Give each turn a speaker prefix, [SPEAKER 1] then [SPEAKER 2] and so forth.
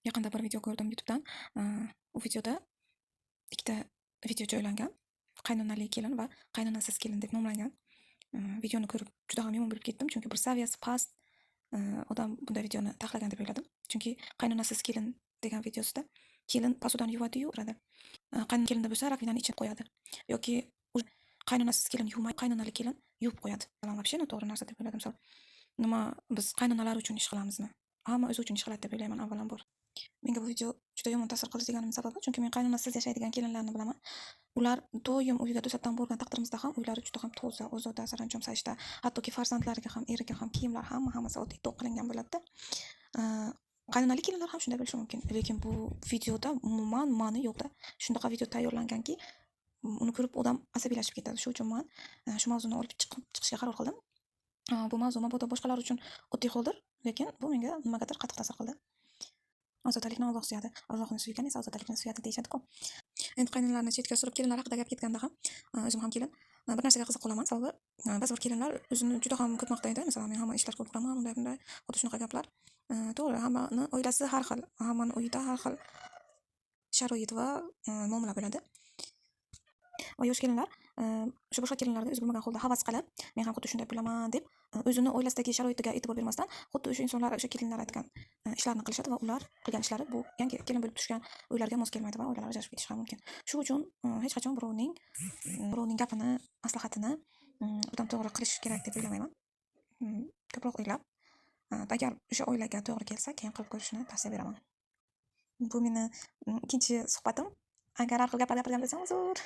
[SPEAKER 1] Yaqinda bir video ko'rdim YouTube'dan. U videoda ikkita video joylangan. Qaynonali kelin va qaynonasiz kelin deb nomlangan. Videoni ko'rib juda ham yomon bo'lib ketdim, chunki bir saviyasi past odam bunday videoni taxlagan deb o'yladim. Chunki qaynonasiz kelin degan videosida kelin posudani yuvadi-yu uradi. Kelinda bo'lsa rakovinani ichib qo'yadi. Yoki qaynonasiz kelin yuvmay, qaynonali kelin yuvib qo'yadi. Вообще noto'g'ri narsa deb o'yladim. Nima biz qaynonalar uchun ish qilamizmi? Hamma o'zi uchun ish qiladi deb o'ylayman avvalambor. Menga bu video juda yomon ta'sir qildi deganim sababi, chunki men qaynonasiz yashaydigan kelinlarni bilaman. Ular doim uyiga to'satdan borgan taqdirimizda ham uylari juda ham toza, ozoda, saranjom sayishda, hattoki farzandlariga ham, eriga ham kiyimlar hammasi oddiy to'q qilingan bo'ladi-da. Qaynonali kelinlar ham shunday bo'lishi mumkin, lekin bu videoda umuman ma'ni yo'q-da. Shunaqa video tayyorlanganki, uni ko'rib odam asabiylashib ketadi. Shu uchun men shu mavzuni olib chiqishga qaror qildim. Bu mavzu mabodo boshqalar uchun oddiy holdir, lekin bu menga nimagadir qattiq ta'sir qildi. Ozodalikni Alloh suyadi, Allohni suygan esa ozodalikni suyadi deyishadi-ku. Endi qaynonlarni chetga surib kelinlar haqida gap ketganda ham, o'zim ham kelin bir narsaga qiziq qolaman, sababi ba'zi bir kelinlar o'zini juda ham ko'p maqtaydi. Masalan, men hamma ishlar ko'p qilaman, bunday, xuddi shunaqa gaplar. To'g'ri, hammani oilasi har xil, hammani uyida har xil sharoit va muomala bo'ladi. Va yosh kelinlar shu boshqa kelinlarni o'zi bilmagan holda havas qilib, men ham xuddi shunday bo'laman deb, o'zini oilasidagi sharoitiga e'tibor bermasdan, xuddi o'sha insonlar, o'sha kelinlar aytgan ishlarni qilishadi va ular qilgan ishlari bu yangi kelin bo'lib tushgan uylarga mos kelmaydi va oilalar ajrashib ketishi ham mumkin. Shu uchun hech qachon birovning gapini, maslahatini o'zdan to'g'ri qilish kerak deb o'ylamayman. Ko'proq o'ylab, agar o'sha oilaga to'g'ri kelsa, keyin qilib ko'rishni tavsiya beraman. Bu meni ikkinchi suhbatim. Agar har xil gaplar gapirgan bo'lsam uzr.